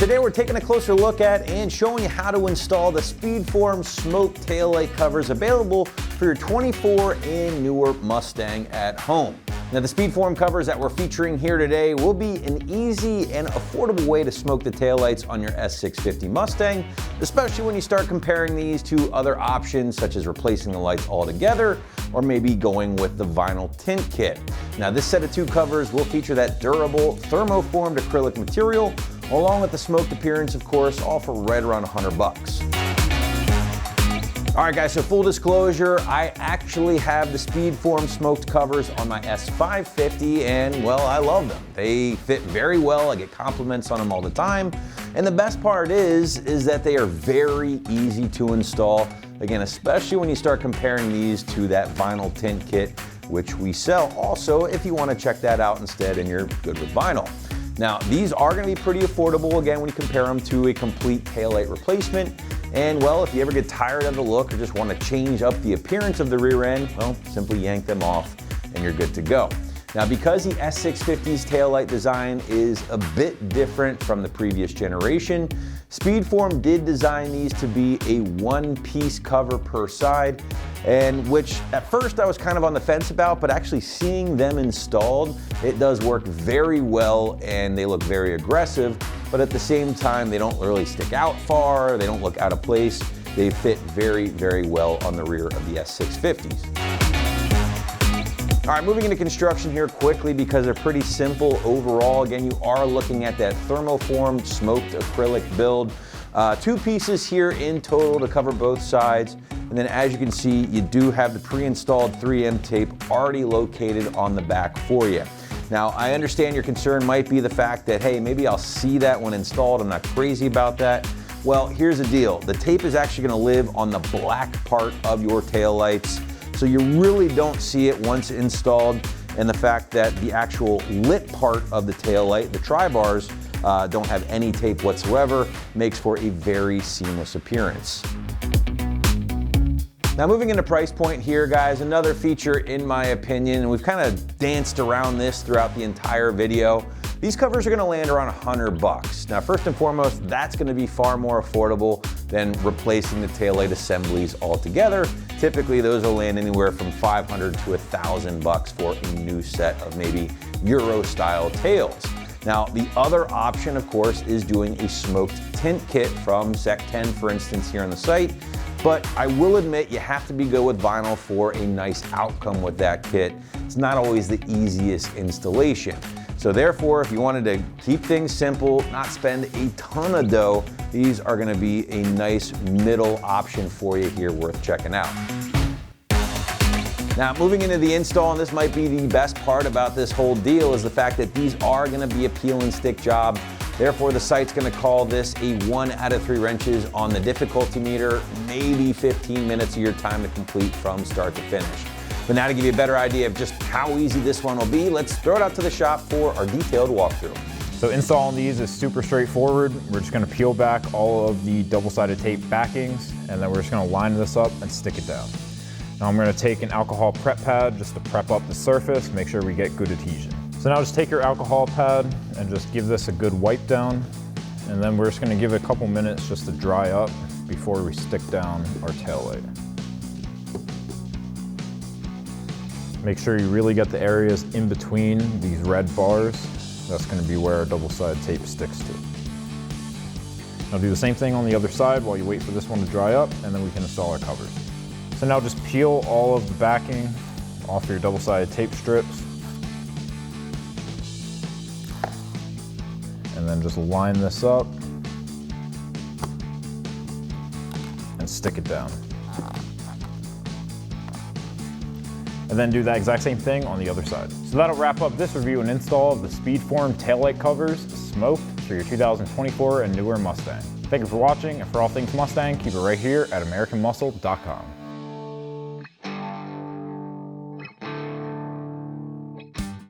Today we're taking a closer look at and showing you how to install the Speedform smoked taillight covers available for your 24 and newer Mustang at home. Now the Speedform covers that we're featuring here today will be an easy and affordable way to smoke the taillights on your S650 Mustang, especially when you start comparing these to other options such as replacing the lights altogether or maybe going with the vinyl tint kit. Now this set of two covers will feature that durable thermoformed acrylic material along with the smoked appearance, of course, all for right around $100. All right guys, so full disclosure, I actually have the Speedform smoked covers on my S550 and well, I love them. They fit very well, I get compliments on them all the time. And the best part is that they are very easy to install. Again, especially when you start comparing these to that vinyl tint kit, which we sell also if you want to check that out instead and you're good with vinyl. Now, these are going to be pretty affordable, again, when you compare them to a complete taillight replacement. And well, if you ever get tired of the look or just want to change up the appearance of the rear end, well, simply yank them off and you're good to go. Now, because the S650's taillight design is a bit different from the previous generation, Speedform did design these to be a one-piece cover per side, and which at first I was kind of on the fence about, but actually seeing them installed, it does work very well and they look very aggressive, but at the same time, they don't really stick out far, they don't look out of place, they fit very, very well on the rear of the S650s. All right, moving into construction here quickly because they're pretty simple overall. Again, you are looking at that thermoformed smoked acrylic build. Two pieces here in total to cover both sides. And then as you can see, you do have the pre-installed 3M tape already located on the back for you. Now, I understand your concern might be the fact that, hey, maybe I'll see that when installed. I'm not crazy about that. Well, here's the deal. The tape is actually gonna live on the black part of your taillights. So you really don't see it once installed, and the fact that the actual lit part of the taillight, the tri-bars, don't have any tape whatsoever, makes for a very seamless appearance. Now moving into price point here, guys, another feature in my opinion, and we've kind of danced around this throughout the entire video. These covers are gonna land around $100. Now, first and foremost, that's gonna be far more affordable than replacing the taillight assemblies altogether. Typically, those will land anywhere from $500 to $1,000 for a new set of maybe Euro-style tails. Now, the other option, of course, is doing a smoked tint kit from Sec10, for instance, here on the site. But I will admit you have to be good with vinyl for a nice outcome with that kit. It's not always the easiest installation. So therefore, if you wanted to keep things simple, not spend a ton of dough, these are gonna be a nice middle option for you here worth checking out. Now, moving into the install, and this might be the best part about this whole deal, is the fact that these are gonna be a peel and stick job. Therefore, the site's gonna call this a 1 out of 3 wrenches on the difficulty meter, maybe 15 minutes of your time to complete from start to finish. But now to give you a better idea of just how easy this one will be, let's throw it out to the shop for our detailed walkthrough. So installing these is super straightforward. We're just gonna peel back all of the double-sided tape backings, and then we're just gonna line this up and stick it down. Now I'm gonna take an alcohol prep pad just to prep up the surface, make sure we get good adhesion. So now just take your alcohol pad and just give this a good wipe down, and then we're just gonna give it a couple minutes just to dry up before we stick down our taillight. Make sure you really get the areas in between these red bars. That's gonna be where our double-sided tape sticks to. Now do the same thing on the other side while you wait for this one to dry up, and then we can install our covers. So now just peel all of the backing off your double-sided tape strips. And then just line this up and stick it down. And then do that exact same thing on the other side. So that'll wrap up this review and install of the Speedform taillight covers, smoked, for your 2024 and newer Mustang. Thank you for watching, and for all things Mustang, keep it right here at AmericanMuscle.com.